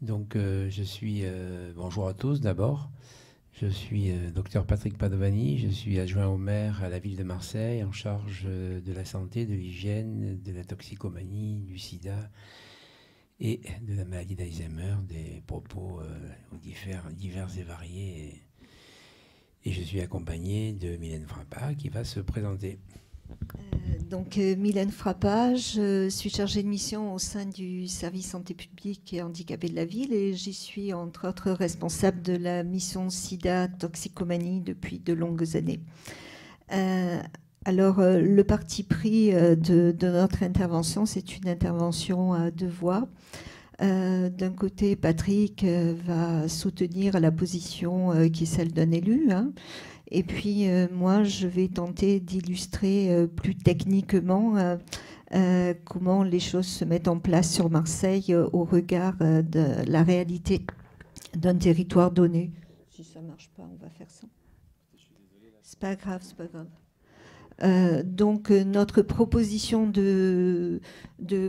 Donc, bonjour à tous d'abord. Je suis docteur Patrick Padovani, je suis adjoint au maire à la ville de Marseille en charge de la santé, de l'hygiène, de la toxicomanie, du sida et de la maladie d'Alzheimer, des propos divers et variés. Et je suis accompagné de Mylène Frappat qui va se présenter. Mylène Frappat, je suis chargée de mission au sein du service santé publique et handicapés de la ville et j'y suis entre autres responsable de la mission SIDA toxicomanie depuis de longues années. Le parti pris de notre intervention, c'est une intervention à deux voix. D'un côté, Patrick va soutenir la position qui est celle d'un élu, hein. Et puis, moi, je vais tenter d'illustrer plus techniquement comment les choses se mettent en place sur Marseille au regard de la réalité d'un territoire donné. Si ça ne marche pas, on va faire ça. C'est pas grave, c'est pas grave. Notre proposition de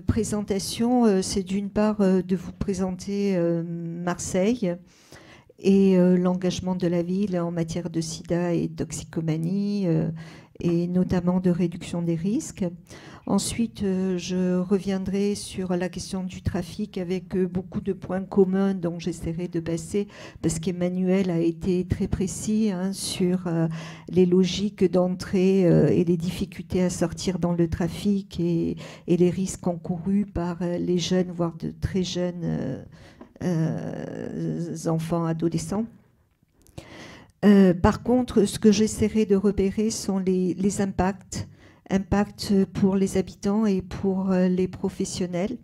présentation, c'est d'une part de vous présenter Marseille, et l'engagement de la ville en matière de sida et de toxicomanie, et notamment de réduction des risques. Ensuite, je reviendrai sur la question du trafic avec beaucoup de points communs dont j'essaierai de passer, parce qu'Emmanuel a été très précis sur les logiques d'entrée et les difficultés à sortir dans le trafic et les risques encourus par les jeunes, voire de très jeunes enfants, adolescents. Par contre, ce que j'essaierai de repérer sont les impacts pour les habitants et pour les professionnels.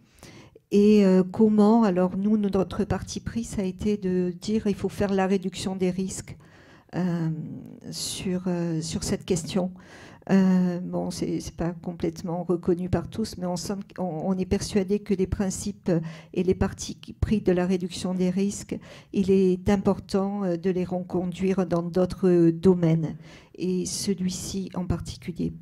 Et comment, alors nous, notre parti pris, ça a été de dire qu'il faut faire la réduction des risques sur cette question. Bon, c'est pas complètement reconnu par tous, mais on est persuadé que les principes et les partis pris de la réduction des risques, il est important de les reconduire dans d'autres domaines, et celui-ci en particulier.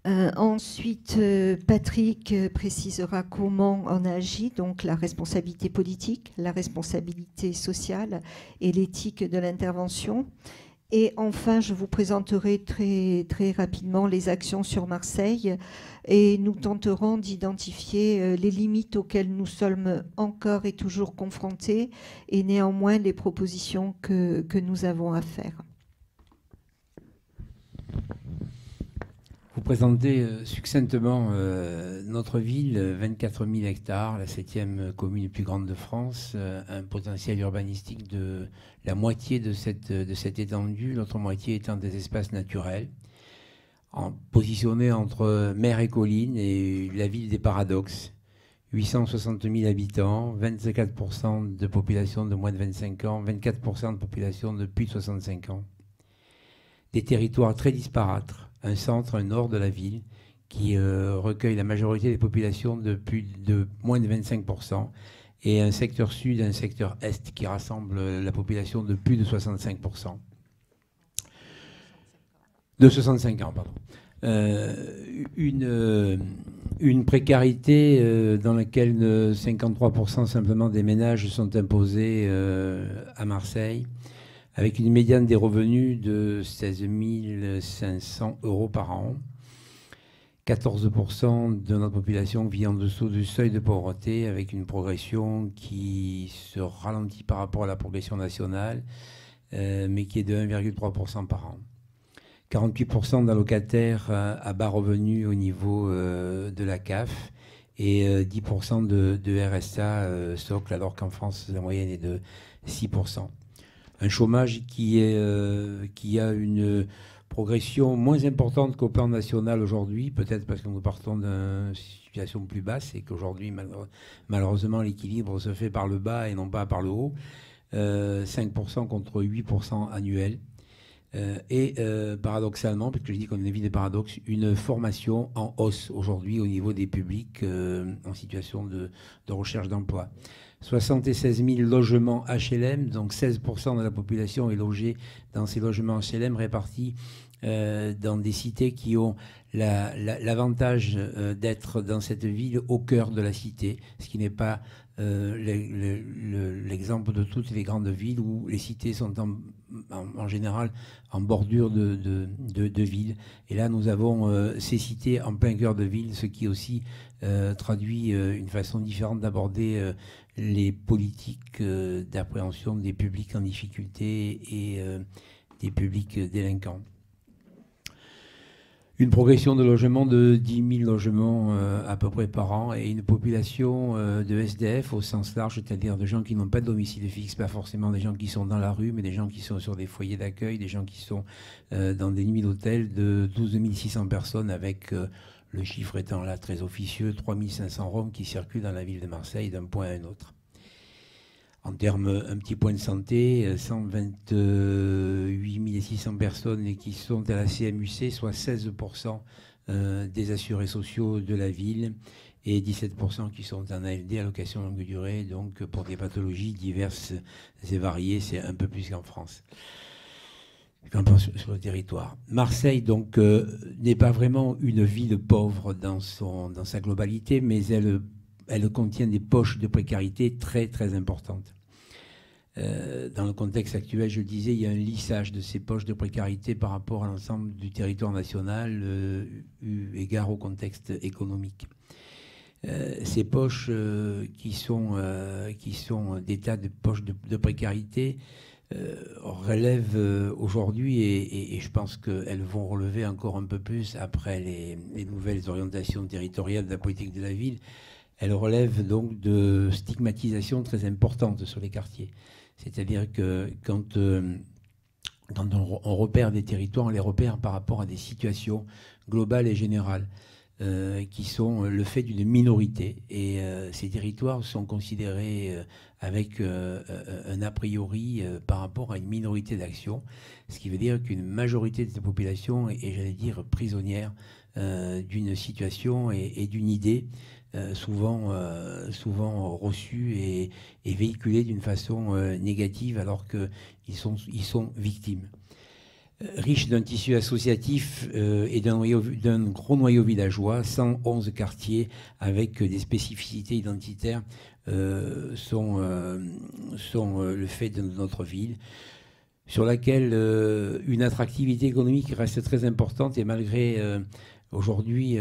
Ensuite, Patrick précisera comment on agit, donc la responsabilité politique, la responsabilité sociale et l'éthique de l'intervention. Et enfin, je vous présenterai très, très rapidement les actions sur Marseille et nous tenterons d'identifier les limites auxquelles nous sommes encore et toujours confrontés et néanmoins les propositions que nous avons à faire. Vous présentez succinctement notre ville, 24 000 hectares, la 7e commune la plus grande de France, un potentiel urbanistique de la moitié de cette étendue, l'autre moitié étant des espaces naturels, positionnés entre mer et collines et la ville des paradoxes. 860 000 habitants, 24% de population de moins de 25 ans, 24% de population de plus de 65 ans. Des territoires très disparates. Un centre, un nord de la ville, qui recueille la majorité des populations de moins de 25%, et un secteur sud et un secteur est qui rassemble la population de plus de 65%. De 65 ans, pardon. Une précarité dans laquelle 53% simplement des ménages sont imposés à Marseille, avec une médiane des revenus de 16 500 € par an. 14% de notre population vit en dessous du seuil de pauvreté, avec une progression qui se ralentit par rapport à la progression nationale, mais qui est de 1,3% par an. 48% d'allocataires à bas revenus au niveau de la CAF et 10% de RSA socle, alors qu'en France, la moyenne est de 6%. Un chômage qui a une progression moins importante qu'au plan national aujourd'hui, peut-être parce que nous partons d'une situation plus basse et qu'aujourd'hui, malheureusement, l'équilibre se fait par le bas et non pas par le haut. 5% contre 8% annuel. Paradoxalement, parce que je dis qu'on est une ville des paradoxes, une formation en hausse aujourd'hui au niveau des publics en situation de recherche d'emploi. 76 000 logements HLM, donc 16% de la population est logée dans ces logements HLM répartis dans des cités qui ont l'avantage d'être dans cette ville au cœur de la cité, ce qui n'est pas l'exemple de toutes les grandes villes où les cités sont en général en bordure de villes. Et là, nous avons ces cités en plein cœur de ville, ce qui aussi traduit une façon différente d'aborder les politiques d'appréhension des publics en difficulté et des publics délinquants. Une progression de logements de 10 000 logements à peu près par an et une population de SDF au sens large, c'est-à-dire de gens qui n'ont pas de domicile fixe, pas forcément des gens qui sont dans la rue, mais des gens qui sont sur des foyers d'accueil, des gens qui sont dans des nuits d'hôtel de 12 600 personnes avec le chiffre étant là très officieux, 3 500 Roms qui circulent dans la ville de Marseille d'un point à un autre. En termes, un petit point de santé, 128 600 personnes qui sont à la CMUC, soit 16% des assurés sociaux de la ville et 17% qui sont en ALD, allocation longue durée, donc pour des pathologies diverses et variées, c'est un peu plus qu'en France, sur le territoire. Marseille, donc, n'est pas vraiment une ville pauvre dans sa globalité, mais elle contient des poches de précarité très, très importantes. Dans le contexte actuel, je le disais, il y a un lissage de ces poches de précarité par rapport à l'ensemble du territoire national, eu égard au contexte économique. Ces poches qui sont des tas de poches de précarité relèvent aujourd'hui, et je pense qu'elles vont relever encore un peu plus après les nouvelles orientations territoriales de la politique de la ville. Elles relèvent donc de stigmatisation très importante sur les quartiers. C'est-à-dire que quand on repère des territoires, on les repère par rapport à des situations globales et générales qui sont le fait d'une minorité. Et ces territoires sont considérés avec un a priori par rapport à une minorité d'action, ce qui veut dire qu'une majorité de cette population est, j'allais dire, prisonnière d'une situation et d'une idée souvent reçus et véhiculés d'une façon négative alors qu'ils sont victimes. Riche d'un tissu associatif et d'un gros noyau villageois, 111 quartiers avec des spécificités identitaires sont le fait de notre ville, sur laquelle une attractivité économique reste très importante et malgré aujourd'hui,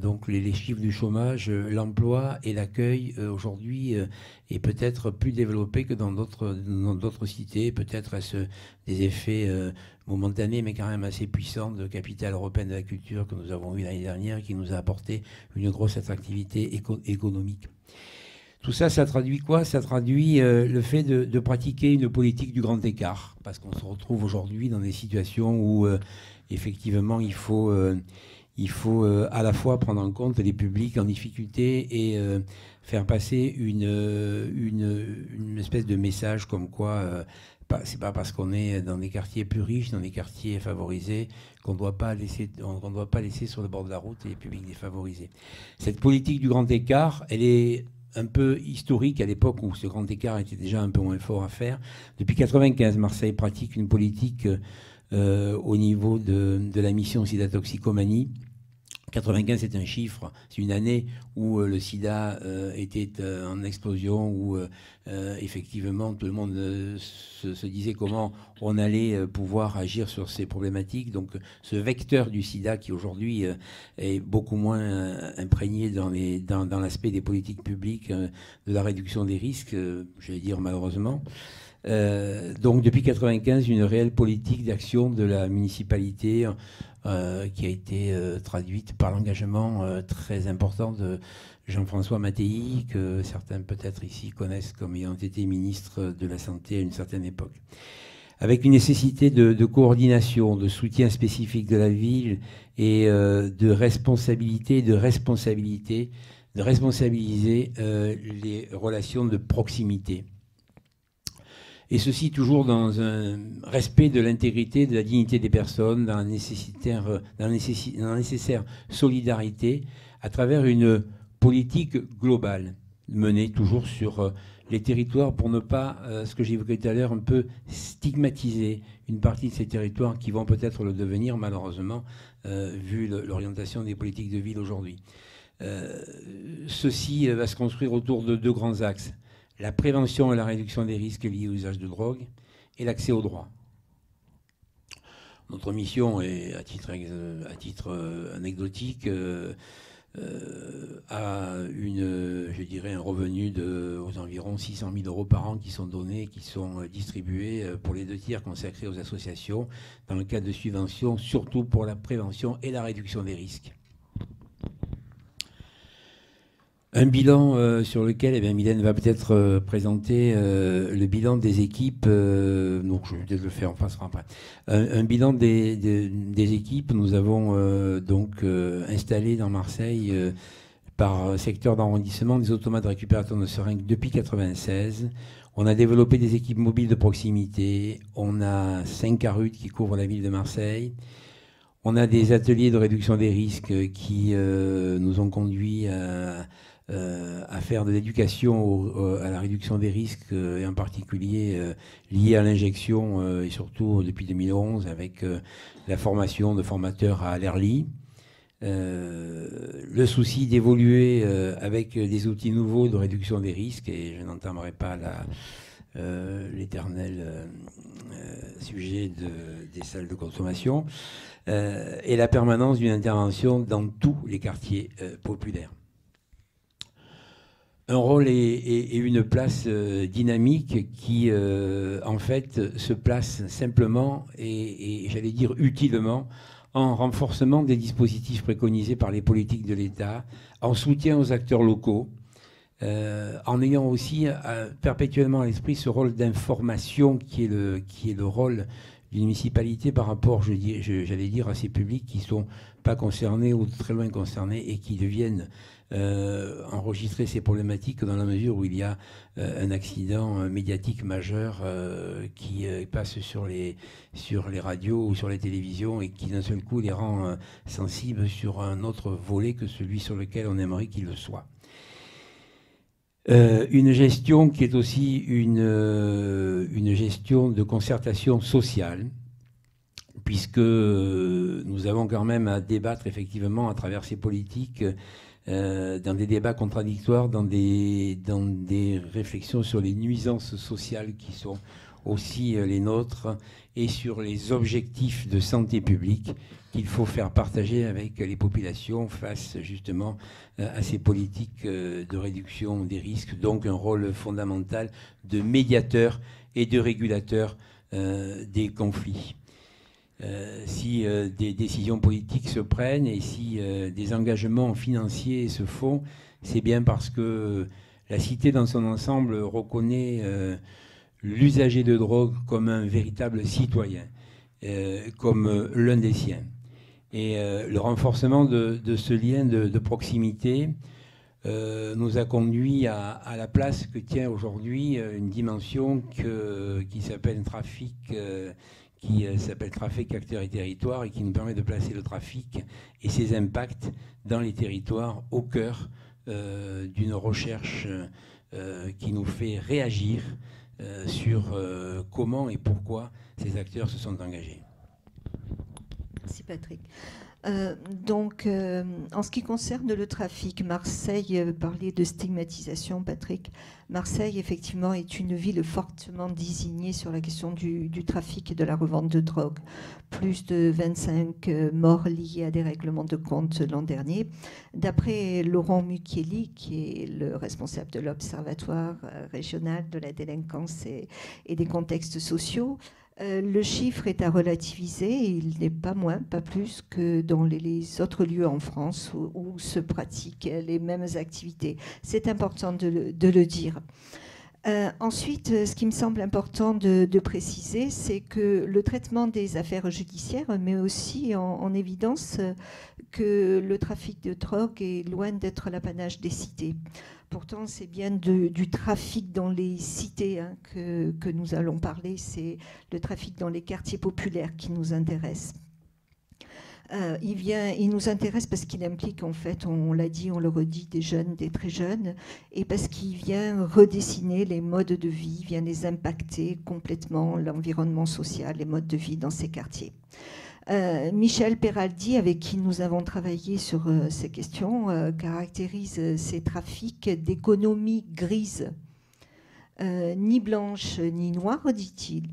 donc les chiffres du chômage, l'emploi et l'accueil aujourd'hui est peut-être plus développé que dans d'autres cités. Peut-être est-ce des effets momentanés, mais quand même assez puissants de capitale européenne de la culture que nous avons eu l'année dernière, qui nous a apporté une grosse attractivité économique. Tout ça, ça traduit quoi? Ça traduit le fait de pratiquer une politique du grand écart, parce qu'on se retrouve aujourd'hui dans des situations où effectivement il faut à la fois prendre en compte les publics en difficulté et faire passer une espèce de message comme quoi c'est pas parce qu'on est dans des quartiers plus riches, dans des quartiers favorisés, qu'on ne doit pas laisser sur le bord de la route les publics défavorisés. Cette politique du grand écart, elle est un peu historique à l'époque où ce grand écart était déjà un peu moins fort à faire. Depuis 1995, Marseille pratique une politique au niveau de la mission sida-toxicomanie. 95, c'est un chiffre, c'est une année où le sida était en explosion, où effectivement tout le monde se disait comment on allait pouvoir agir sur ces problématiques. Donc ce vecteur du sida qui aujourd'hui est beaucoup moins imprégné dans l'aspect des politiques publiques, de la réduction des risques, je vais dire malheureusement. Donc depuis 1995, une réelle politique d'action de la municipalité qui a été traduite par l'engagement très important de Jean-François Mattei, que certains peut-être ici connaissent comme ayant été ministre de la Santé à une certaine époque. Avec une nécessité de coordination, de soutien spécifique de la ville et de responsabiliser les relations de proximité. Et ceci toujours dans un respect de l'intégrité, de la dignité des personnes, dans la nécessaire solidarité, à travers une politique globale menée toujours sur les territoires pour ne pas, ce que j'évoquais tout à l'heure, un peu stigmatiser une partie de ces territoires qui vont peut-être le devenir malheureusement, vu l'orientation des politiques de ville aujourd'hui. Ceci va se construire autour de deux grands axes: la prévention et la réduction des risques liés au usage de drogue et l'accès au droit. Notre mission est, à titre anecdotique, a je dirais, un revenu aux environs 600 000 euros par an qui sont donnés, qui sont distribués pour les 2 tiers consacrés aux associations dans le cadre de subventions, surtout pour la prévention et la réduction des risques. Un bilan sur lequel Mylène va peut-être présenter le bilan des équipes. Donc je vais peut-être le faire, on passera après. Un bilan des équipes. Nous avons donc installé dans Marseille, par secteur d'arrondissement, des automates de récupérateurs de seringues depuis 1996. On a développé des équipes mobiles de proximité. On a 5 CARUT qui couvrent la ville de Marseille. On a des ateliers de réduction des risques qui nous ont conduits à faire de l'éducation à la réduction des risques, et en particulier liés à l'injection, et surtout depuis 2011 avec la formation de formateurs à l'ERLI. Le souci d'évoluer avec des outils nouveaux de réduction des risques, et je n'entamerai pas l'éternel sujet des salles de consommation, et la permanence d'une intervention dans tous les quartiers populaires. Un rôle et une place dynamique qui, en fait, se place simplement et j'allais dire utilement en renforcement des dispositifs préconisés par les politiques de l'État, en soutien aux acteurs locaux, en ayant aussi perpétuellement à l'esprit ce rôle d'information qui est le rôle d'une municipalité par rapport, j'allais dire, à ces publics qui ne sont pas concernés ou très loin concernés et qui deviennent enregistrer ces problématiques dans la mesure où il y a un accident médiatique majeur qui passe sur les radios ou sur les télévisions et qui d'un seul coup les rend sensibles sur un autre volet que celui sur lequel on aimerait qu'il le soit. Une gestion qui est aussi une gestion de concertation sociale, puisque nous avons quand même à débattre effectivement à travers ces politiques, dans des débats contradictoires, dans des réflexions sur les nuisances sociales qui sont aussi les nôtres et sur les objectifs de santé publique qu'il faut faire partager avec les populations face justement à ces politiques de réduction des risques. Donc un rôle fondamental de médiateur et de régulateur des conflits. Si des décisions politiques se prennent et si des engagements financiers se font, c'est bien parce que la cité dans son ensemble reconnaît l'usager de drogue comme un véritable citoyen, comme l'un des siens. Et le renforcement de ce lien de proximité nous a conduit à la place que tient aujourd'hui une dimension qui s'appelle trafic, acteurs et territoires, et qui nous permet de placer le trafic et ses impacts dans les territoires au cœur d'une recherche qui nous fait réagir sur comment et pourquoi ces acteurs se sont engagés. Merci Patrick. En ce qui concerne le trafic, Marseille, parlait de stigmatisation, Patrick. Marseille, effectivement, est une ville fortement désignée sur la question du trafic et de la revente de drogue. Plus de 25 morts liés à des règlements de compte l'an dernier. D'après Laurent Mucchielli, qui est le responsable de l'Observatoire régional de la délinquance et des contextes sociaux, le chiffre est à relativiser, il n'est pas moins, pas plus que dans les autres lieux en France où se pratiquent les mêmes activités. C'est important de le dire. Ensuite, ce qui me semble important de préciser, c'est que le traitement des affaires judiciaires met aussi en évidence que le trafic de drogue est loin d'être l'apanage des cités. Pourtant, c'est bien du trafic dans les cités que nous allons parler. C'est le trafic dans les quartiers populaires qui nous intéresse. Il nous intéresse parce qu'il implique, en fait, on l'a dit, on le redit, des jeunes, des très jeunes, et parce qu'il vient redessiner les modes de vie, vient les impacter complètement, l'environnement social, les modes de vie dans ces quartiers. Michel Peraldi, avec qui nous avons travaillé sur ces questions, caractérise ces trafics d'économie grise, ni blanche ni noire, dit-il.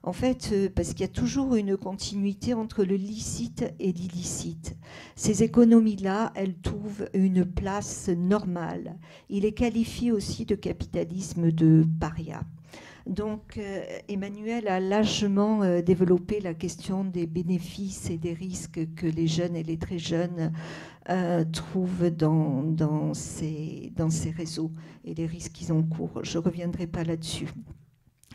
En fait, parce qu'il y a toujours une continuité entre le licite et l'illicite. Ces économies-là, elles trouvent une place normale. Il les qualifie aussi de capitalisme de paria. Donc, Emmanuel a largement développé la question des bénéfices et des risques que les jeunes et les très jeunes trouvent dans ces réseaux et les risques qu'ils encourent. Je ne reviendrai pas là-dessus.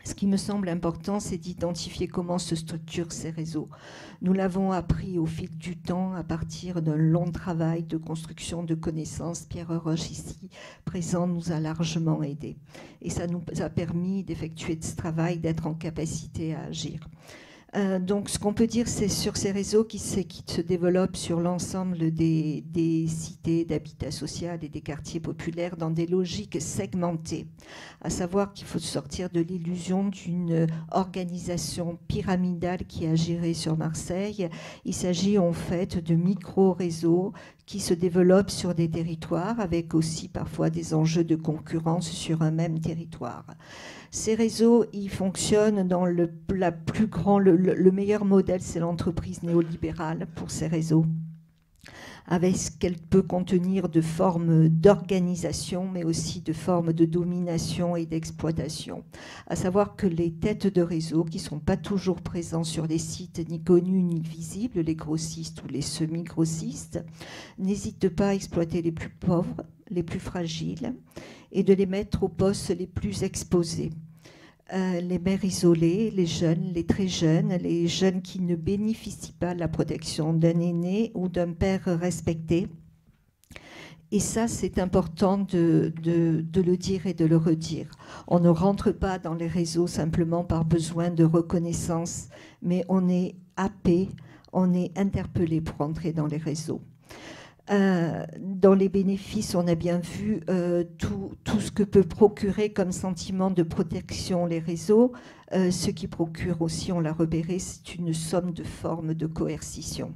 Ce qui me semble important, c'est d'identifier comment se structurent ces réseaux. Nous l'avons appris au fil du temps à partir d'un long travail de construction de connaissances. Pierre Roche, ici présent, nous a largement aidés. Et ça nous a permis d'effectuer ce travail, d'être en capacité à agir. Donc, ce qu'on peut dire, c'est sur ces réseaux qui se développent sur l'ensemble des cités d'habitat social et des quartiers populaires dans des logiques segmentées. À savoir qu'il faut sortir de l'illusion d'une organisation pyramidale qui agirait sur Marseille. Il s'agit en fait de micro-réseaux qui se développent sur des territoires avec aussi parfois des enjeux de concurrence sur un même territoire. Ces réseaux, ils fonctionnent dans le meilleur modèle, c'est l'entreprise néolibérale pour ces réseaux, avec ce qu'elle peut contenir de formes d'organisation, mais aussi de formes de domination et d'exploitation. À savoir que les têtes de réseau, qui ne sont pas toujours présents sur les sites ni connus ni visibles, les grossistes ou les semi-grossistes, n'hésitent pas à exploiter les plus pauvres, les plus fragiles, et de les mettre aux postes les plus exposés. Les mères isolées, les jeunes, les très jeunes, les jeunes qui ne bénéficient pas de la protection d'un aîné ou d'un père respecté. Et ça, c'est important de le dire et de le redire. On ne rentre pas dans les réseaux simplement par besoin de reconnaissance, mais on est happé, on est interpellé pour entrer dans les réseaux. Dans les bénéfices, on a bien vu tout ce que peut procurer comme sentiment de protection les réseaux. Ce qui procure aussi, on l'a repéré, c'est une somme de formes de coercition.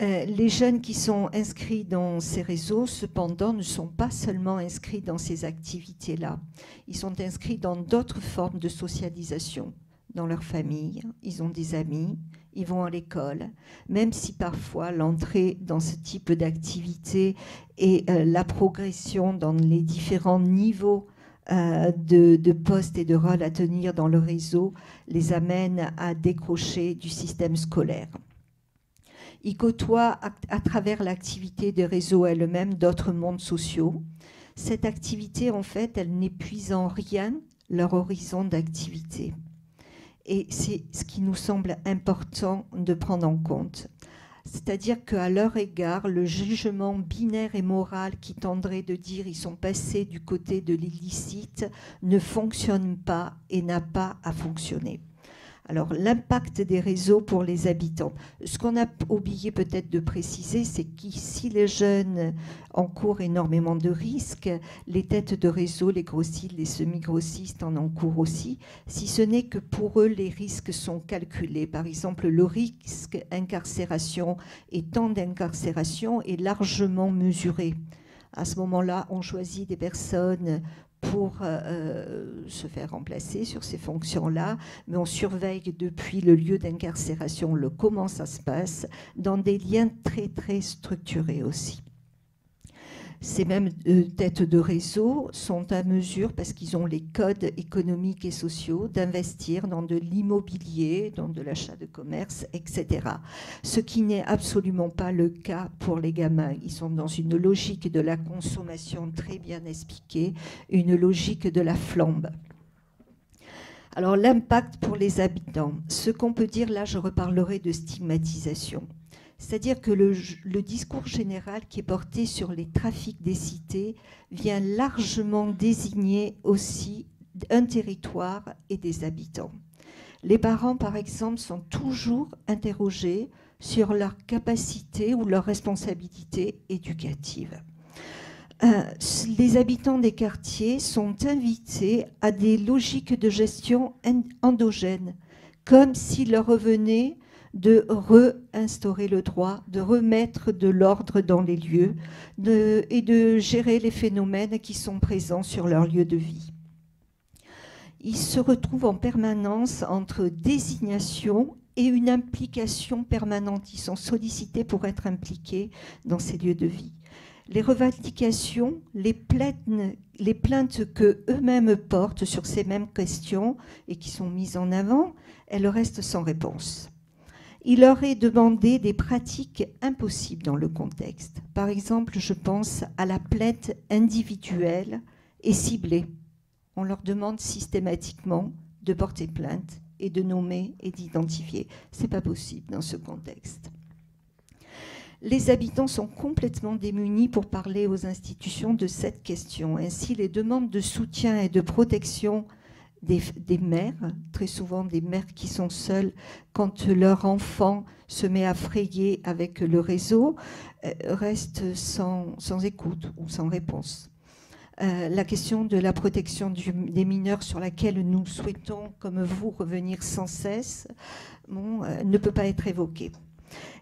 Les jeunes qui sont inscrits dans ces réseaux, cependant, ne sont pas seulement inscrits dans ces activités-là. Ils sont inscrits dans d'autres formes de socialisation. Dans leur famille, ils ont des amis, ils vont à l'école, même si parfois l'entrée dans ce type d'activité et la progression dans les différents niveaux de postes et de rôles à tenir dans le réseau les amène à décrocher du système scolaire. Ils côtoient à travers l'activité des réseaux elle-même d'autres mondes sociaux. Cette activité, en fait, elle n'épuise en rien leur horizon d'activité. Et c'est ce qui nous semble important de prendre en compte. C'est-à-dire qu'à leur égard, le jugement binaire et moral qui tendrait de dire ils sont passés du côté de l'illicite ne fonctionne pas et n'a pas à fonctionner. Alors, l'impact des réseaux pour les habitants. Ce qu'on a oublié peut-être de préciser, c'est qu'ici, les jeunes encourent énormément de risques. Les têtes de réseau, les grossistes, les semi-grossistes en encourent aussi, si ce n'est que pour eux, les risques sont calculés. Par exemple, le risque incarcération et temps d'incarcération est largement mesuré. À ce moment-là, on choisit des personnes pour se faire remplacer sur ces fonctions-là, mais on surveille depuis le lieu d'incarcération comment ça se passe, dans des liens très, très structurés aussi. Ces mêmes têtes de réseau sont à mesure, parce qu'ils ont les codes économiques et sociaux, d'investir dans de l'immobilier, dans de l'achat de commerce, etc. Ce qui n'est absolument pas le cas pour les gamins. Ils sont dans une logique de la consommation très bien expliquée, une logique de la flambe. Alors l'impact pour les habitants. Ce qu'on peut dire, là je reparlerai de stigmatisation. C'est-à-dire que le discours général qui est porté sur les trafics des cités vient largement désigner aussi un territoire et des habitants. Les parents, par exemple, sont toujours interrogés sur leur capacité ou leur responsabilité éducative. Les habitants des quartiers sont invités à des logiques de gestion endogènes, comme s'il leur revenait de réinstaurer le droit, de remettre de l'ordre dans les lieux et de gérer les phénomènes qui sont présents sur leur lieu de vie. Ils se retrouvent en permanence entre désignation et une implication permanente. Ils sont sollicités pour être impliqués dans ces lieux de vie. Les revendications, les plaintes que eux-mêmes portent sur ces mêmes questions et qui sont mises en avant, elles restent sans réponse. Il leur est demandé des pratiques impossibles dans le contexte. Par exemple, je pense à la plainte individuelle et ciblée. On leur demande systématiquement de porter plainte et de nommer et d'identifier. Ce n'est pas possible dans ce contexte. Les habitants sont complètement démunis pour parler aux institutions de cette question. Ainsi, les demandes de soutien et de protection des mères, très souvent des mères qui sont seules quand leur enfant se met à frayer avec le réseau, restent sans écoute ou sans réponse. La question de la protection des mineurs sur laquelle nous souhaitons, comme vous, revenir sans cesse, ne peut pas être évoquée.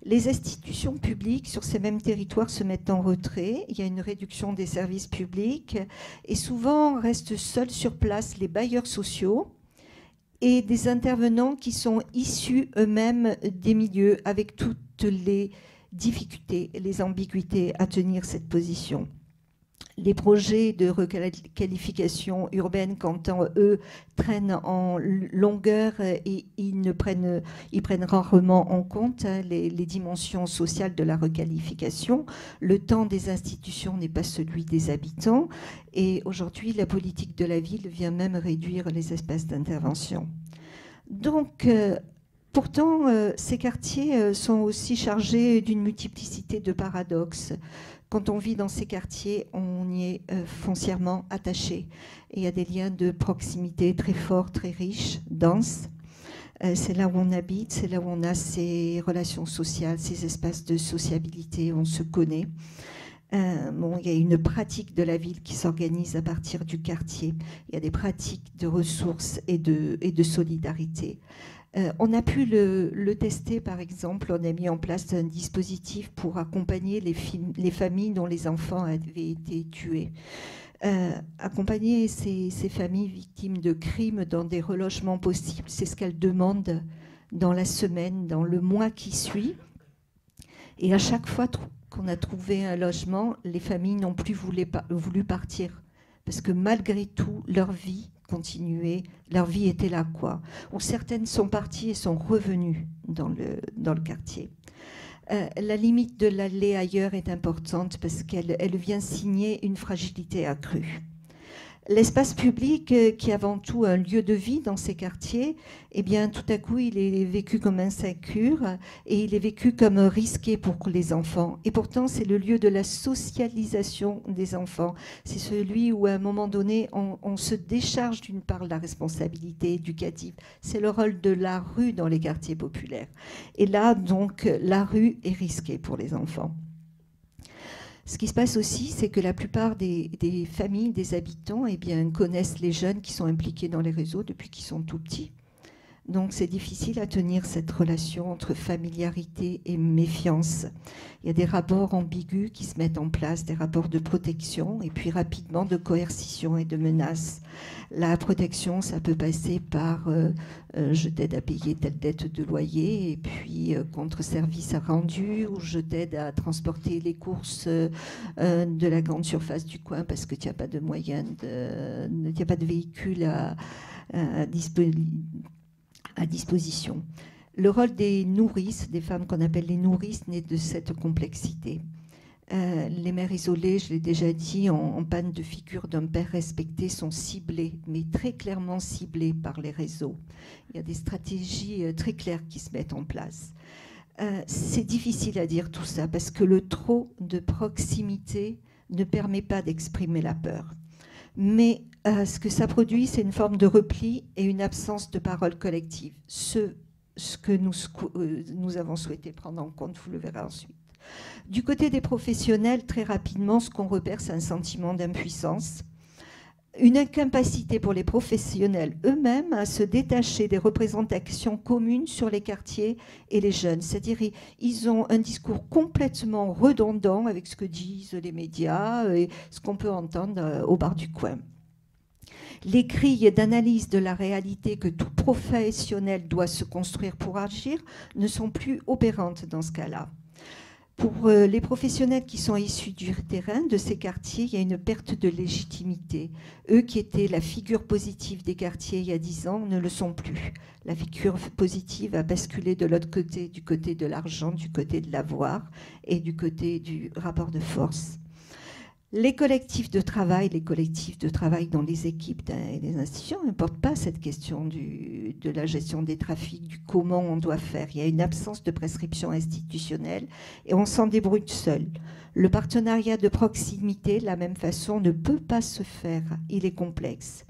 Les institutions publiques sur ces mêmes territoires se mettent en retrait. Il y a une réduction des services publics et souvent restent seuls sur place les bailleurs sociaux et des intervenants qui sont issus eux-mêmes des milieux avec toutes les difficultés et les ambiguïtés à tenir cette position. Les projets de requalification urbaine, quant à eux, traînent en longueur et ils prennent rarement en compte les dimensions sociales de la requalification. Le temps des institutions n'est pas celui des habitants. Et aujourd'hui, la politique de la ville vient même réduire les espaces d'intervention. Donc, pourtant, ces quartiers sont aussi chargés d'une multiplicité de paradoxes. Quand on vit dans ces quartiers, on y est foncièrement attaché. Et il y a des liens de proximité très forts, très riches, denses. C'est là où on habite, c'est là où on a ces relations sociales, ces espaces de sociabilité, où on se connaît. Il y a une pratique de la ville qui s'organise à partir du quartier. Il y a des pratiques de ressources et de solidarité. On a pu le tester, par exemple, on a mis en place un dispositif pour accompagner les familles dont les enfants avaient été tués. Accompagner ces familles victimes de crimes dans des relogements possibles, c'est ce qu'elles demandent dans la semaine, dans le mois qui suit. Et à chaque fois qu'on a trouvé un logement, les familles n'ont plus voulu partir. Parce que malgré tout, leur vie continuait, leur vie était là, quoi. Ou certaines sont parties et sont revenues dans le quartier. La limite de l'aller ailleurs est importante parce qu'elle vient signer une fragilité accrue. L'espace public, qui est avant tout un lieu de vie dans ces quartiers, eh bien, tout à coup, il est vécu comme insécure et il est vécu comme risqué pour les enfants. Et pourtant, c'est le lieu de la socialisation des enfants. C'est celui où, à un moment donné, on se décharge d'une part de la responsabilité éducative. C'est le rôle de la rue dans les quartiers populaires. Et là, donc, la rue est risquée pour les enfants. Ce qui se passe aussi, c'est que la plupart des familles, des habitants, eh bien, connaissent les jeunes qui sont impliqués dans les réseaux depuis qu'ils sont tout petits. Donc c'est difficile à tenir cette relation entre familiarité et méfiance. Il y a des rapports ambigus qui se mettent en place, des rapports de protection et puis rapidement de coercition et de menaces. La protection, ça peut passer par je t'aide à payer telle dette de loyer et puis contre service rendu, ou je t'aide à transporter les courses de la grande surface du coin parce que tu n'as pas de moyens, tu n'as pas de véhicule à disposition. Le rôle des nourrices, des femmes qu'on appelle les nourrices, naît de cette complexité. Les mères isolées, je l'ai déjà dit, en panne de figure d'un père respecté, sont ciblées, mais très clairement ciblées par les réseaux. Il y a des stratégies très claires qui se mettent en place. C'est difficile à dire tout ça, parce que le trop de proximité ne permet pas d'exprimer la peur. Mais ce que ça produit, c'est une forme de repli et une absence de parole collective. Ce que nous avons souhaité prendre en compte, vous le verrez ensuite. Du côté des professionnels, très rapidement, ce qu'on repère, c'est un sentiment d'impuissance. une incapacité pour les professionnels eux-mêmes à se détacher des représentations communes sur les quartiers et les jeunes. C'est-à-dire ils ont un discours complètement redondant avec ce que disent les médias et ce qu'on peut entendre au bar du coin. Les grilles d'analyse de la réalité que tout professionnel doit se construire pour agir ne sont plus opérantes dans ce cas-là. Pour les professionnels qui sont issus du terrain, de ces quartiers, il y a une perte de légitimité. Eux qui étaient la figure positive des quartiers il y a 10 ans ne le sont plus. La figure positive a basculé de l'autre côté, du côté de l'argent, du côté de l'avoir et du côté du rapport de force. Les collectifs de travail dans les équipes et les institutions ne portent pas cette question de la gestion des trafics, du comment on doit faire. Il y a une absence de prescription institutionnelle et on s'en débrouille seul. Le partenariat de proximité, de la même façon, ne peut pas se faire. Il est complexe.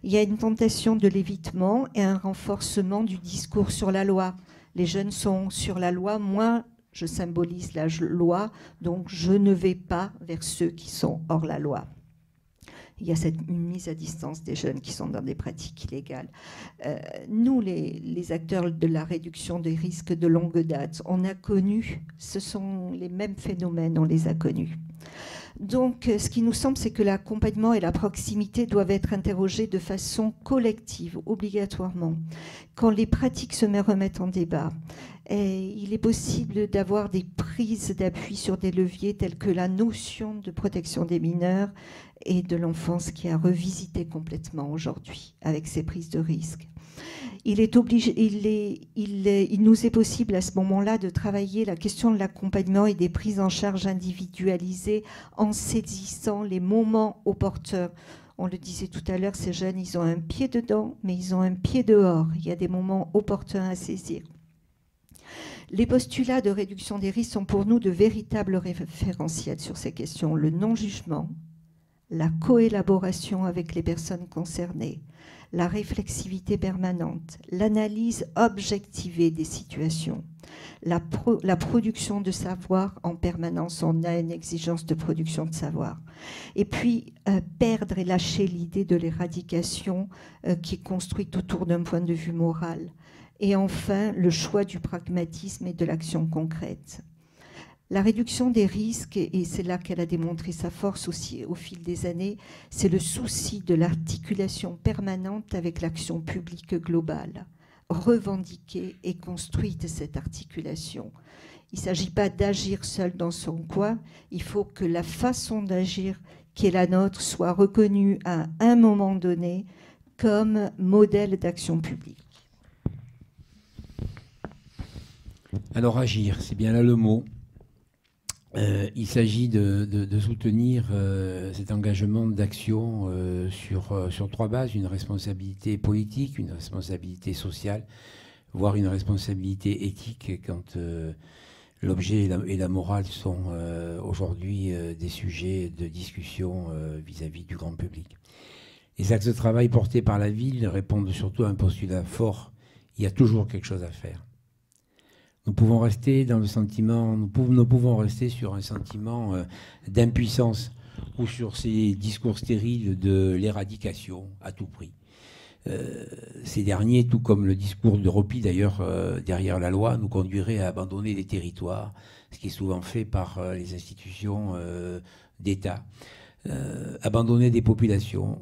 Il y a une tentation de l'évitement et un renforcement du discours sur la loi. Les jeunes sont sur la loi, moi, je symbolise la loi, donc je ne vais pas vers ceux qui sont hors la loi. Il y a une mise à distance des jeunes qui sont dans des pratiques illégales. Nous, les acteurs de la réduction des risques de longue date, on a connu, ce sont les mêmes phénomènes, on les a connus. Donc, ce qui nous semble, c'est que l'accompagnement et la proximité doivent être interrogés de façon collective, obligatoirement. Quand les pratiques se remettent en débat, il est possible d'avoir des prises d'appui sur des leviers tels que la notion de protection des mineurs et de l'enfance qui a revisité complètement aujourd'hui avec ces prises de risque. Il nous est possible à ce moment-là de travailler la question de l'accompagnement et des prises en charge individualisées en saisissant les moments opportuns. On le disait tout à l'heure, ces jeunes, ils ont un pied dedans, mais ils ont un pied dehors. Il y a des moments opportuns à saisir. Les postulats de réduction des risques sont pour nous de véritables référentiels sur ces questions. Le non-jugement, la coélaboration avec les personnes concernées, la réflexivité permanente, l'analyse objectivée des situations, la production de savoir en permanence. On a une exigence de production de savoir. Et puis, perdre et lâcher l'idée de l'éradication qui est construite autour d'un point de vue moral. Et enfin, le choix du pragmatisme et de l'action concrète. La réduction des risques, et c'est là qu'elle a démontré sa force aussi au fil des années, c'est le souci de l'articulation permanente avec l'action publique globale. Revendiquer et construire cette articulation. Il ne s'agit pas d'agir seul dans son coin, il faut que la façon d'agir qui est la nôtre soit reconnue à un moment donné comme modèle d'action publique. Alors agir, c'est bien là le mot. Il s'agit de soutenir cet engagement d'action sur 3 bases, une responsabilité politique, une responsabilité sociale, voire une responsabilité éthique quand l'objet et la morale sont aujourd'hui des sujets de discussion vis-à-vis du grand public. Les axes de travail portés par la ville répondent surtout à un postulat fort. Il y a toujours quelque chose à faire. Nous pouvons rester dans le sentiment, nous pouvons rester sur un sentiment d'impuissance ou sur ces discours stériles de l'éradication à tout prix. Ces derniers, tout comme le discours de repli d'ailleurs derrière la loi, nous conduiraient à abandonner des territoires, ce qui est souvent fait par les institutions d'État. Abandonner des populations,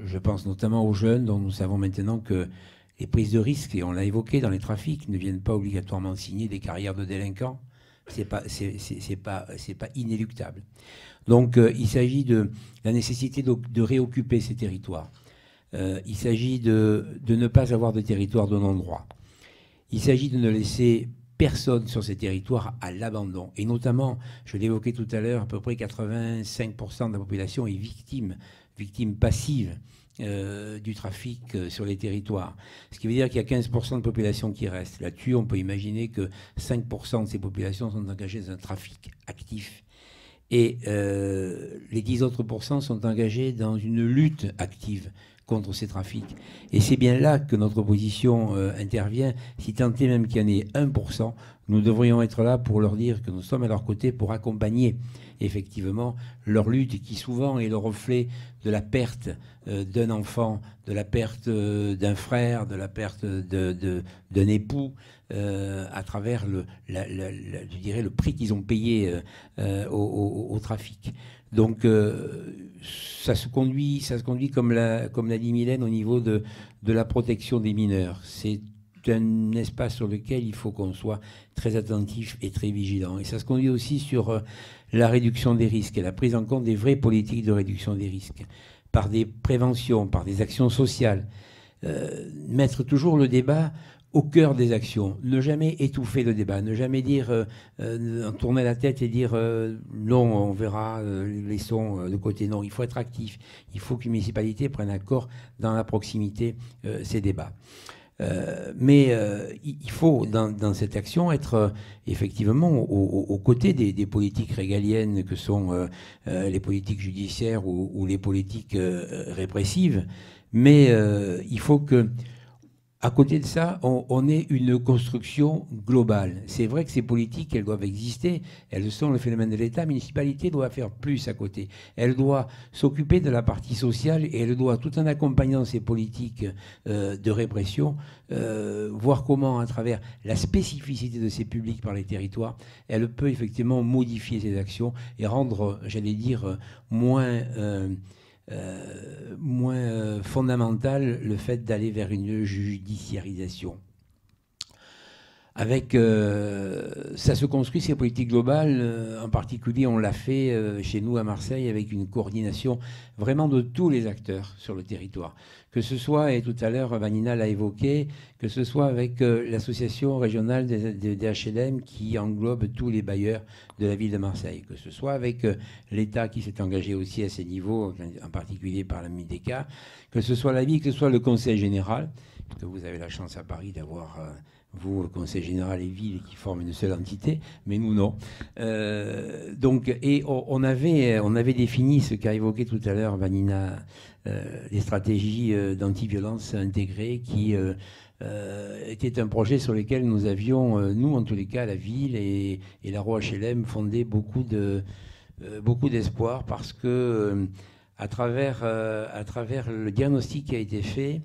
je pense notamment aux jeunes dont nous savons maintenant que les prises de risques, et on l'a évoqué dans les trafics, ne viennent pas obligatoirement signer des carrières de délinquants. C'est pas inéluctable. Donc il s'agit de la nécessité de réoccuper ces territoires. Il s'agit de ne pas avoir de territoire de non-droit. Il s'agit de ne laisser personne sur ces territoires à l'abandon. Et notamment, je l'évoquais tout à l'heure, à peu près 85% de la population est victime passive du trafic sur les territoires. Ce qui veut dire qu'il y a 15% de population qui reste. Là-dessus, on peut imaginer que 5% de ces populations sont engagées dans un trafic actif. Et les 10 autres pourcents sont engagés dans une lutte active contre ces trafics. Et c'est bien là que notre position intervient, si tant est même qu'il y en ait 1% Nous devrions être là pour leur dire que nous sommes à leur côté pour accompagner effectivement leur lutte qui souvent est le reflet de la perte d'un enfant, de la perte d'un frère, de la perte d'un époux, à travers je dirais le prix qu'ils ont payé au trafic. Donc ça se conduit comme l'a dit Mylène au niveau de la protection des mineurs. C'est un espace sur lequel il faut qu'on soit très attentif et très vigilant. Et ça se conduit aussi sur la réduction des risques et la prise en compte des vraies politiques de réduction des risques, par des préventions, par des actions sociales. Mettre toujours le débat au cœur des actions, ne jamais étouffer le débat, ne jamais dire, tourner la tête et dire non, on verra, laissons de côté. Non, il faut être actif. Il faut qu'une municipalité prenne à corps dans la proximité ces débats. Mais il faut, dans cette action, être effectivement aux côtés des politiques régaliennes que sont les politiques judiciaires ou les politiques répressives. Mais il faut que, à côté de ça, on ait une construction globale. C'est vrai que ces politiques, elles doivent exister. Elles sont le phénomène de l'État. La municipalité doit faire plus à côté. Elle doit s'occuper de la partie sociale et elle doit, tout en accompagnant ces politiques de répression, voir comment, à travers la spécificité de ces publics par les territoires, elle peut effectivement modifier ses actions et rendre, j'allais dire, moins fondamental le fait d'aller vers une judiciarisation. Avec, ça se construit, ces politiques globales, en particulier on l'a fait chez nous à Marseille avec une coordination vraiment de tous les acteurs sur le territoire. Que ce soit, et tout à l'heure Vanina l'a évoqué, que ce soit avec l'association régionale des HLM qui englobe tous les bailleurs de la ville de Marseille, que ce soit avec l'État qui s'est engagé aussi à ces niveaux, en particulier par la MIDECA, que ce soit la ville, que ce soit le Conseil général, parce que vous avez la chance à Paris d'avoir... vous, le Conseil général et ville qui forment une seule entité, mais nous, non. On avait défini ce qu'a évoqué tout à l'heure Vanina, les stratégies d'anti-violence intégrées qui était un projet sur lequel nous avions, nous en tous les cas, la ville et la ROHLM fondé beaucoup d'espoir parce que à travers le diagnostic qui a été fait,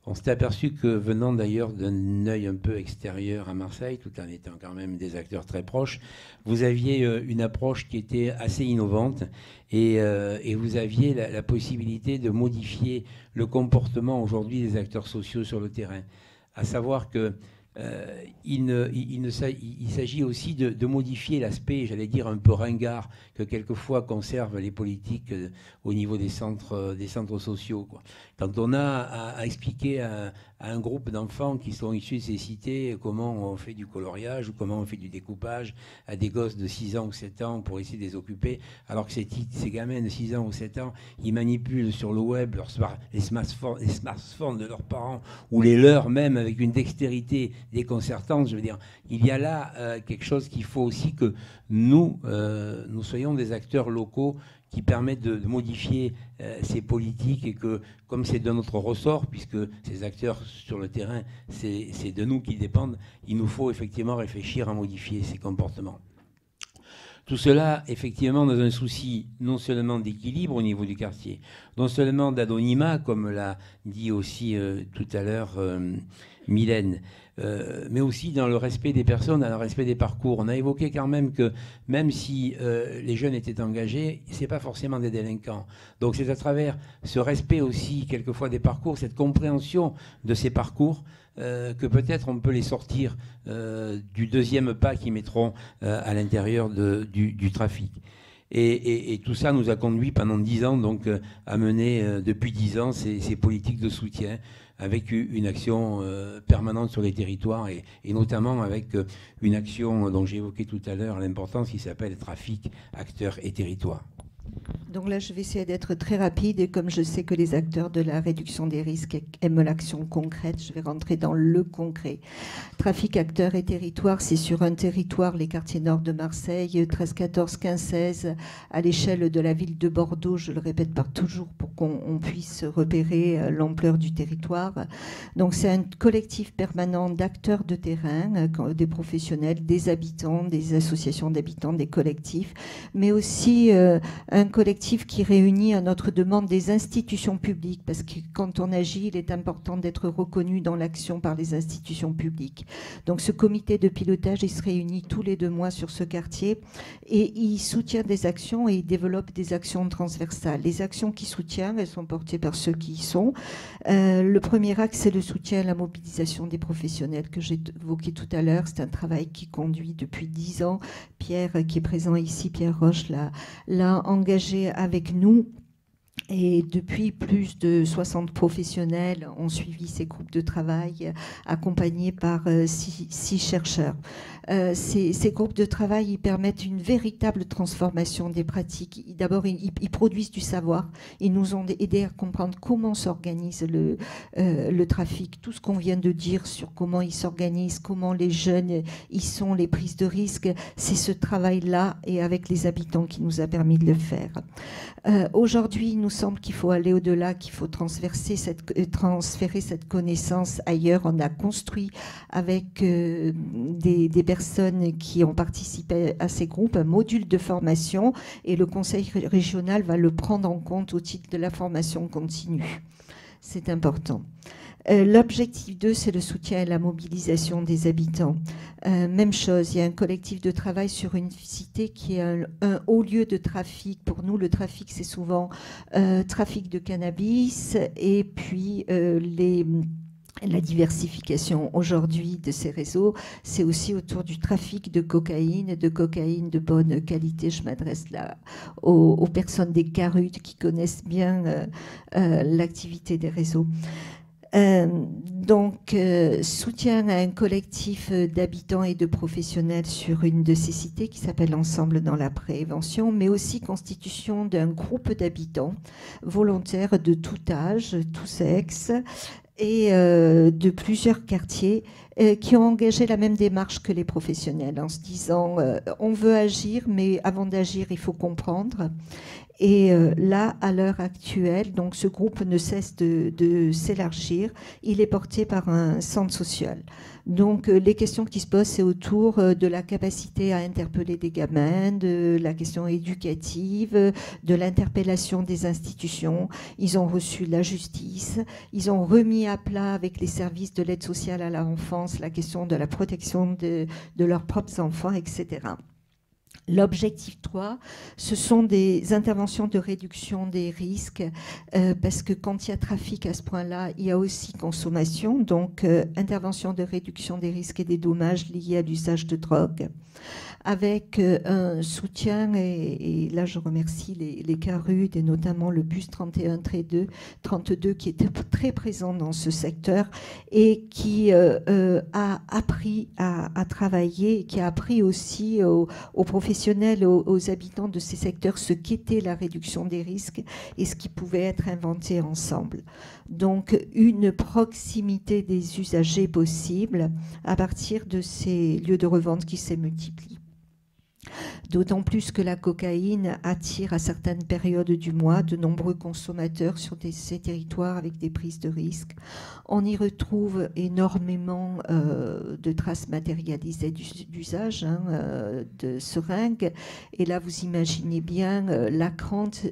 on s'est aperçu que, venant d'ailleurs d'un œil un peu extérieur à Marseille, tout en étant quand même des acteurs très proches, vous aviez une approche qui était assez innovante et vous aviez la possibilité de modifier le comportement aujourd'hui des acteurs sociaux sur le terrain. À savoir que il s'agit aussi de modifier l'aspect, j'allais dire, un peu ringard que quelquefois conservent les politiques au niveau des centres sociaux, quoi. Quand on a à expliquer à un groupe d'enfants qui sont issus de ces cités comment on fait du coloriage ou comment on fait du découpage à des gosses de 6 ans ou 7 ans pour essayer de les occuper, alors que ces gamins de 6 ans ou 7 ans, ils manipulent sur le web les smartphones de leurs parents ou les leurs même avec une dextérité déconcertante. Je veux dire, il y a là quelque chose qu'il faut aussi que nous soyons des acteurs locaux qui permettent de modifier ces politiques et que, comme c'est de notre ressort, puisque ces acteurs sur le terrain, c'est de nous qu'ils dépendent, il nous faut effectivement réfléchir à modifier ces comportements. Tout cela, effectivement, dans un souci non seulement d'équilibre au niveau du quartier, non seulement d'anonymat, comme l'a dit aussi tout à l'heure Mylène, mais aussi dans le respect des personnes, dans le respect des parcours. On a évoqué quand même que même si les jeunes étaient engagés, ce n'est pas forcément des délinquants. Donc c'est à travers ce respect aussi, quelquefois, des parcours, cette compréhension de ces parcours, que peut-être on peut les sortir du deuxième pas qu'ils mettront à l'intérieur du trafic. Et tout ça nous a conduit pendant 10 ans donc, à mener depuis 10 ans ces politiques de soutien avec une action permanente sur les territoires et notamment avec une action dont j'ai évoqué tout à l'heure l'importance qui s'appelle trafic, acteurs et territoires. Donc là, je vais essayer d'être très rapide et comme je sais que les acteurs de la réduction des risques aiment l'action concrète, je vais rentrer dans le concret. Trafic, acteurs et territoire, c'est sur un territoire, les quartiers nord de Marseille, 13, 14, 15, 16, à l'échelle de la ville de Bordeaux, je le répète par toujours pour qu'on puisse repérer l'ampleur du territoire. Donc c'est un collectif permanent d'acteurs de terrain, des professionnels, des habitants, des associations d'habitants, des collectifs, mais aussi un collectif qui réunit à notre demande des institutions publiques, parce que quand on agit, il est important d'être reconnu dans l'action par les institutions publiques. Donc ce comité de pilotage, il se réunit tous les 2 mois sur ce quartier et il soutient des actions et il développe des actions transversales. Les actions qu'il soutient, elles sont portées par ceux qui y sont. Le premier axe, c'est le soutien à la mobilisation des professionnels que j'ai évoqué tout à l'heure. C'est un travail qui conduit depuis 10 ans. Pierre, qui est présent ici, Pierre Roche, l'a engagé avec nous. Et depuis, plus de 60 professionnels ont suivi ces groupes de travail accompagnés par 6 chercheurs. Ces groupes de travail, ils permettent une véritable transformation des pratiques. D'abord, ils produisent du savoir. Ils nous ont aidés à comprendre comment s'organise le trafic. Tout ce qu'on vient de dire sur comment ils s'organisent, comment les jeunes y sont, les prises de risques, c'est ce travail-là et avec les habitants qui nous a permis de le faire. Aujourd'hui, il nous semble qu'il faut aller au-delà, qu'il faut transférer cette connaissance ailleurs. On a construit avec des personnes qui ont participé à ces groupes un module de formation et le conseil régional va le prendre en compte au titre de la formation continue. C'est important. L'objectif 2, c'est le soutien et la mobilisation des habitants. Même chose, il y a un collectif de travail sur une cité qui est un haut lieu de trafic. Pour nous, le trafic, c'est souvent trafic de cannabis et puis la diversification aujourd'hui de ces réseaux, c'est aussi autour du trafic de cocaïne de bonne qualité. Je m'adresse là aux personnes des CARUD qui connaissent bien l'activité des réseaux. Soutien à un collectif d'habitants et de professionnels sur une de ces cités qui s'appelle Ensemble dans la prévention, mais aussi constitution d'un groupe d'habitants volontaires de tout âge, tout sexe, et de plusieurs quartiers qui ont engagé la même démarche que les professionnels en se disant on veut agir, mais avant d'agir, il faut comprendre. Et là, à l'heure actuelle, donc ce groupe ne cesse de s'élargir. Il est porté par un centre social. Donc les questions qui se posent, c'est autour de la capacité à interpeller des gamins, de la question éducative, de l'interpellation des institutions. Ils ont reçu la justice. Ils ont remis à plat avec les services de l'aide sociale à l'enfance la question de la protection de leurs propres enfants, etc. L'objectif 3, ce sont des interventions de réduction des risques, parce que quand il y a trafic à ce point-là, il y a aussi consommation, donc intervention de réduction des risques et des dommages liés à l'usage de drogue, avec un soutien, et là je remercie les CARUD et notamment le bus 31-32 qui était très présent dans ce secteur et qui a appris à travailler, qui a appris aussi aux professionnels, aux habitants de ces secteurs ce qu'était la réduction des risques et ce qui pouvait être inventé ensemble. Donc une proximité des usagers possible à partir de ces lieux de revente qui se multiplient. D'autant plus que la cocaïne attire à certaines périodes du mois de nombreux consommateurs sur ces territoires avec des prises de risques. On y retrouve énormément de traces matérialisées d'usage, de seringues. Et là, vous imaginez bien la crainte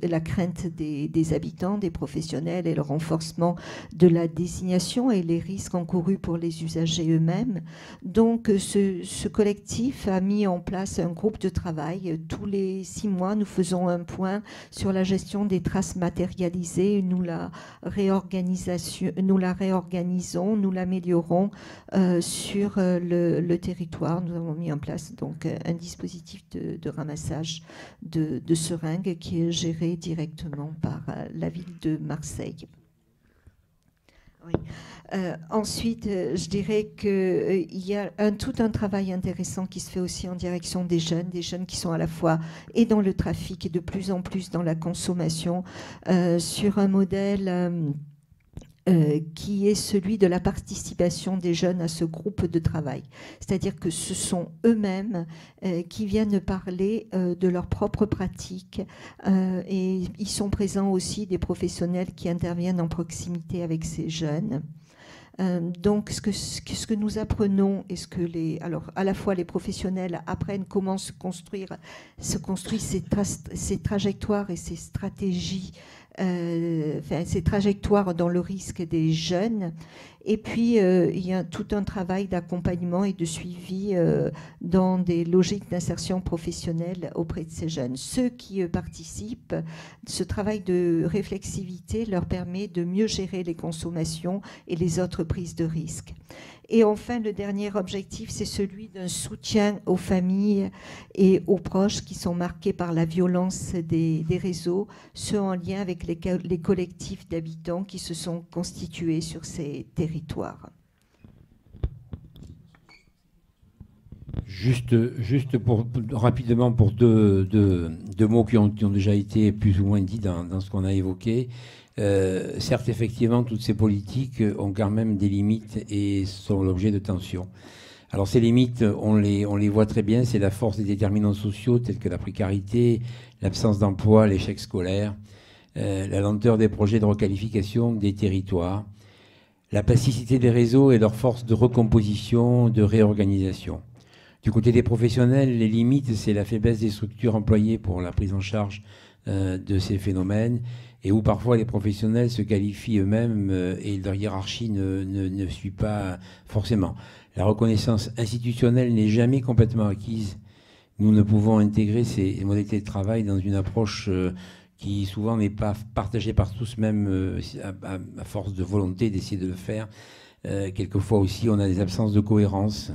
des habitants, des professionnels et le renforcement de la désignation et les risques encourus pour les usagers eux-mêmes. Donc, ce collectif a mis en place un groupe de travail. Tous les 6 mois, nous faisons un point sur la gestion des traces matérialisées. Nous la réorganisons, nous l'améliorons sur le territoire. Nous avons mis en place donc un dispositif de ramassage de seringues qui est géré directement par la ville de Marseille. Oui. Ensuite, je dirais qu'il y a tout un travail intéressant qui se fait aussi en direction des jeunes qui sont à la fois et dans le trafic et de plus en plus dans la consommation, sur un modèle qui est celui de la participation des jeunes à ce groupe de travail. C'est-à-dire que ce sont eux-mêmes qui viennent parler de leurs propres pratiques et ils sont présents aussi des professionnels qui interviennent en proximité avec ces jeunes. Donc, ce que nous apprenons et alors à la fois les professionnels apprennent comment se construisent ces trajectoires et ces stratégies, ces trajectoires dans le risque des jeunes. Et puis, il y a tout un travail d'accompagnement et de suivi dans des logiques d'insertion professionnelle auprès de ces jeunes. Ceux qui participent, ce travail de réflexivité leur permet de mieux gérer les consommations et les autres prises de risques. Et enfin, le dernier objectif, c'est celui d'un soutien aux familles et aux proches qui sont marqués par la violence des réseaux, ceux en lien avec les collectifs d'habitants qui se sont constitués sur ces territoires. Juste rapidement pour deux mots qui ont déjà été plus ou moins dits dans ce qu'on a évoqué. Certes, effectivement, toutes ces politiques ont quand même des limites et sont l'objet de tensions. Alors ces limites, on les voit très bien, c'est la force des déterminants sociaux tels que la précarité, l'absence d'emploi, l'échec scolaire, la lenteur des projets de requalification des territoires, la plasticité des réseaux et leur force de recomposition, de réorganisation. Du côté des professionnels, les limites, c'est la faiblesse des structures employées pour la prise en charge de ces phénomènes, et où parfois les professionnels se qualifient eux-mêmes et leur hiérarchie ne suit pas forcément. La reconnaissance institutionnelle n'est jamais complètement acquise. Nous ne pouvons intégrer ces modalités de travail dans une approche qui souvent n'est pas partagée par tous, même à force de volonté d'essayer de le faire. Quelquefois aussi, on a des absences de cohérence.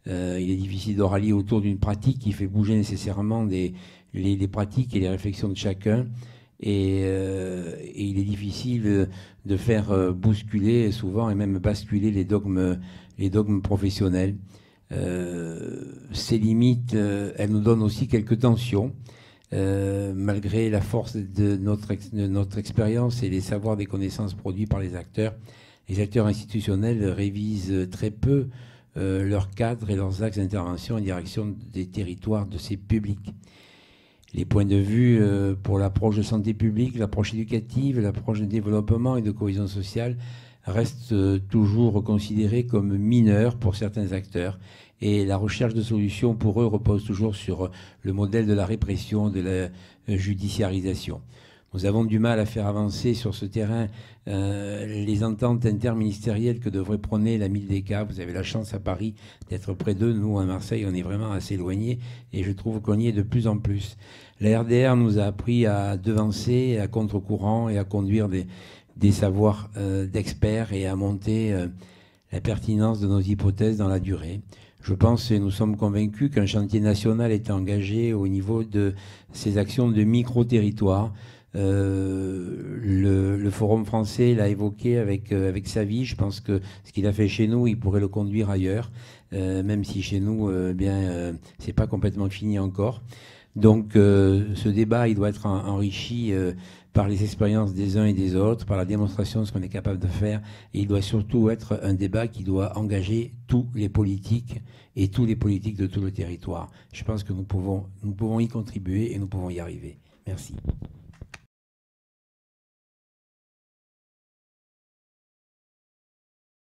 Il est difficile de rallier autour d'une pratique qui fait bouger nécessairement les pratiques et les réflexions de chacun. Et il est difficile de faire bousculer souvent et même basculer les dogmes professionnels. Ces limites, elles nous donnent aussi quelques tensions, malgré la force de notre expérience et les savoirs des connaissances produits par les acteurs. Les acteurs institutionnels révisent très peu leurs cadres et leurs axes d'intervention en direction des territoires de ces publics. Les points de vue pour l'approche de santé publique, l'approche éducative, l'approche de développement et de cohésion sociale restent toujours considérés comme mineurs pour certains acteurs. Et la recherche de solutions pour eux repose toujours sur le modèle de la répression, de la judiciarisation. Nous avons du mal à faire avancer sur ce terrain les ententes interministérielles que devrait prôner la Mildeka. Vous avez la chance à Paris d'être près d'eux. Nous, à Marseille, on est vraiment assez éloignés et je trouve qu'on y est de plus en plus. La RDR nous a appris à devancer, à contre-courant et à conduire des savoirs d'experts et à monter la pertinence de nos hypothèses dans la durée. Je pense et nous sommes convaincus qu'un chantier national est engagé au niveau de ces actions de micro-territoire. Le Forum français l'a évoqué avec sa vie. Je pense que ce qu'il a fait chez nous, il pourrait le conduire ailleurs, même si chez nous, c'est pas complètement fini encore. Donc, ce débat, il doit être enrichi par les expériences des uns et des autres, par la démonstration de ce qu'on est capable de faire. Et il doit surtout être un débat qui doit engager tous les politiques et tous les politiques de tout le territoire. Je pense que nous pouvons y contribuer et nous pouvons y arriver. Merci.